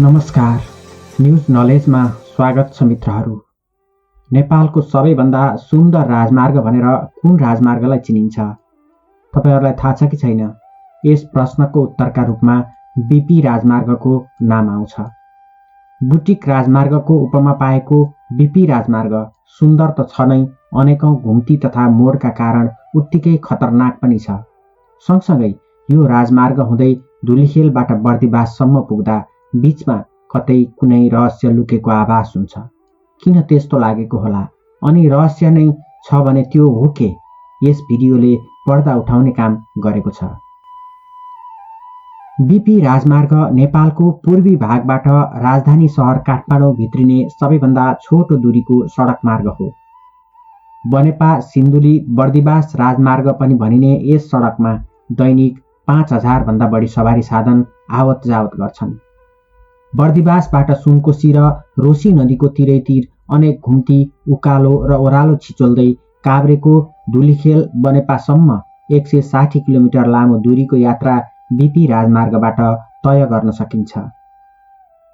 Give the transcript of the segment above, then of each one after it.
नमस्कार। न्यूज नलेजमा स्वागत छ मित्रहरू। नेपालको सबैभन्दा सुन्दर राजमार्ग भनेर कुन राजमार्गलाई चिनिन्छ? तपाईहरुलाई थाहा छ कि छैन? यस प्रश्नको उत्तरका रूपमा बीपी राजमार्गको नाम आउँछ। बुटिक राजमार्गको उपमा पाएको बीपी राजमार्ग सुन्दर त छ नै, अनेकौं घुम्ती तथा मोडका कारण उत्तिकै खतरनाक पनि छ। सँगसँगै यो राजमार्ग हुँदै धुलिखेलबाट बर्दिवाससम्म पुग्दा बीचमा कतै कुनै रहस्य लुकेको आभास हुन्छ। किन त्यस्तो लागेको होला? अनि रहस्य नै छ भने त्यो हो के? यस भिडियोले पर्दा उठाउने काम गरेको छ। बीपी राजमार्ग नेपालको पूर्वी भागबाट राजधानी सहर काठमाडौँ भित्रिने सबैभन्दा छोटो दूरीको सडक मार्ग हो। बनेपा सिन्धुली बर्दिवास राजमार्ग पनि भनिने यस सडकमा दैनिक 5000 भन्दा बढी सवारी साधन आवत जावत गर्छन्। बर्दिवासबाट सुनकोशी र रोशी नदीको तिरैतिर अनेक घुम्ती उकालो र ओह्रालो छिचोल्दै काभ्रेको धुलिखेल बनेपासम्म 160 किलोमिटर लामो दूरीको यात्रा बीपी राजमार्गबाट तय गर्न सकिन्छ।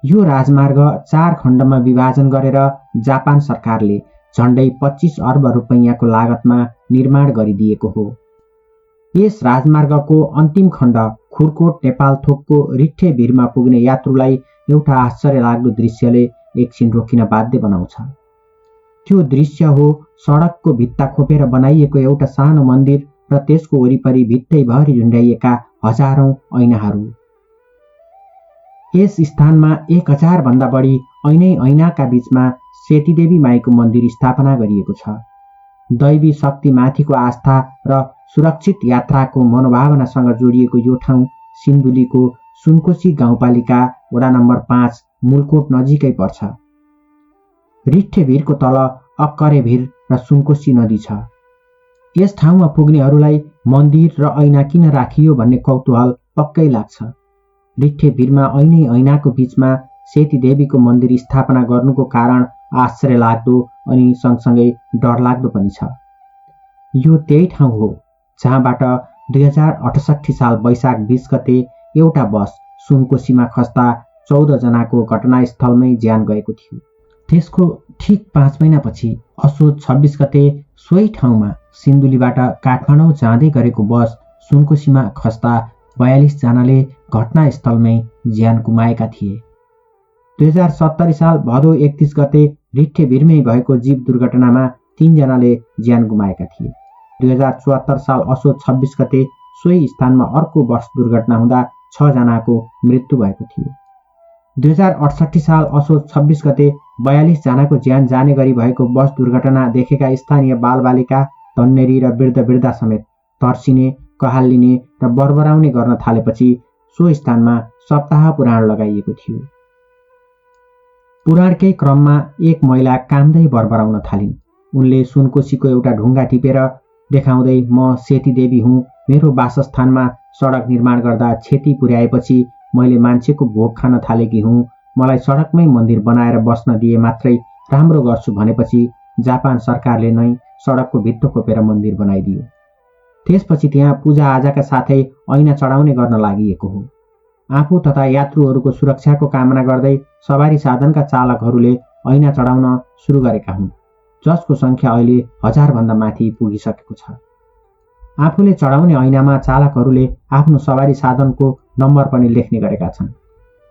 यो राजमार्ग 4 खण्डमा विभाजन गरेर जापान सरकारले झण्डै 25 अर्ब रुपैयाँको लागतमा निर्माण गरिदिएको हो। यस राजमार्गको अन्तिम खण्ड खुरकोट नेपालथोकको रिट्ठे भिरमा पुग्ने यात्रुलाई एउटा आश्चर्यलाग्दो दृश्यले एकछिन रोकिन बाध्य बनाउँछ। त्यो दृश्य हो सडकको भित्ता खोपेर बनाइएको एउटा सानो मन्दिर र त्यसको वरिपरि भित्तैभरि झुन्ड्याइएका हजारौं ऐनाहरू। यस स्थानमा 1000 भन्दा बढी ऐनाका बीचमा सेतीदेवी माईको मन्दिर स्थापना गरिएको छ। दैवी शक्तिमाथिको आस्था र सुरक्षित यात्राको मनोभावनासँग जोडिएको यो ठाउँ सिन्धुलीको सुनकोशी गाउँपालिका वडा नम्बर 5 मुलकोट नजिकै पर्छ। रिट्ठे भिरको तल अक्करे भिर र सुनकोशी नदी छ। यस ठाउँमा पुग्नेहरूलाई मन्दिर र ऐना किन राखियो भन्ने कौतूहल पक्कै लाग्छ। रिट्ठे भिरमा ऐनाको बीचमा सेतीदेवीको मन्दिर स्थापना गर्नुको कारण आश्चर्य लाग्दो अनि सँगसँगै डरलाग्दो पनि छ। यो त्यही ठाउँ हो जहाँबाट 2068 साल वैशाख 20 गते एउटा बस सुनकोशीमा खस्दा 14 जनाको घटनास्थलमै ज्यान गएको थियो। त्यसको ठीक 5 महिनापछि असोज 26 गते सोही ठाउँमा सिन्धुलीबाट काठमाडौँ जाँदै गरेको बस सुनकोशीमा खस्दा 42 जनाले घटनास्थलमै ज्यान गुमाएका थिए। 2070 साल भदौ 31 गते रिट्ठे भिरमै भएको जीव दुर्घटनामा 3 जनाले ज्यान गुमाएका थिए। 2074 साल असोज 26 गते सोही स्थानमा अर्को बस दुर्घटना हुँदा 6 जनाको मृत्यु भएको थियो। 2068 साल असोज 26 गते 42 जनाको ज्यान जाने गरी भएको बस दुर्घटना देखेका स्थानीय बालबालिका, तन्नेरी र वृद्ध समेत तर्सिने, कहाल्लिने र बरबराउने गर्न थालेपछि सो स्थानमा सप्ताह पुराण लगाइएको थियो। पुराणकै क्रममा एक महिला कान्दै बरबराउन थालिन्। उनले सुनकोशीको एउटा ढुङ्गा टिपेर देखाउँदै म सेतीदेवी हुँ, मेरो वासस्थानमा सडक निर्माण गर्दा क्षति पुर्याएपछि मैले मान्छेको भोग खान थालेकी हुँ, मलाई सडकमै मन्दिर बनाएर बस्न दिए मात्रै राम्रो गर्छु भनेपछि जापान सरकारले नै सडकको भित्तो खोपेर मन्दिर बनाइदियो। त्यसपछि त्यहाँ पूजाआजाका साथै ऐना चढाउने गर्न लागिएको हो। आफू तथा यात्रुहरूको सुरक्षाको कामना गर्दै सवारी साधनका चालकहरूले ऐना चढाउन सुरु गरेका हुन्, जसको संख्या अहिले 1000 भन्दा माथि पुगिसकेको छ। आफूले चढाउने ऐनामा चालकहरूले आफ्नो सवारी साधनको नम्बर पनि लेख्ने गरेका छन्।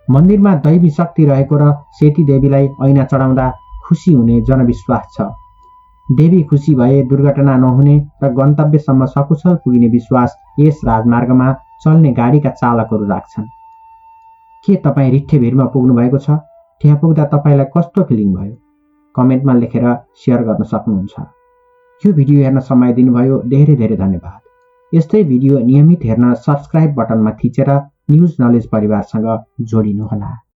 मन्दिरमा दैवी शक्ति रहेको र सेतीदेवीलाई ऐना चढाउँदा खुसी हुने जनविश्वास छ। देवी खुसी भए दुर्घटना नहुने र गन्तव्यसम्म सकुशल पुगिने विश्वास यस राजमार्गमा चल्ने गाडीका चालकहरू राख्छन्। के तपाईँ रिट्ठे भिरमा पुग्नु भएको छ? त्यहाँ पुग्दा तपाईलाई कस्तो फिलिङ भयो? कमेन्टमा लेखेर शेयर गर्न सक्नुहुन्छ। यो भिडियो हेर्न समय दिनुभयो धेरै धेरै धन्यवाद। यस्तै भिडियो नियमित हेर्न सब्स्क्राइब बटनमा थिचेर न्यूज नलेज परिवारसँग जोडिनुहोला।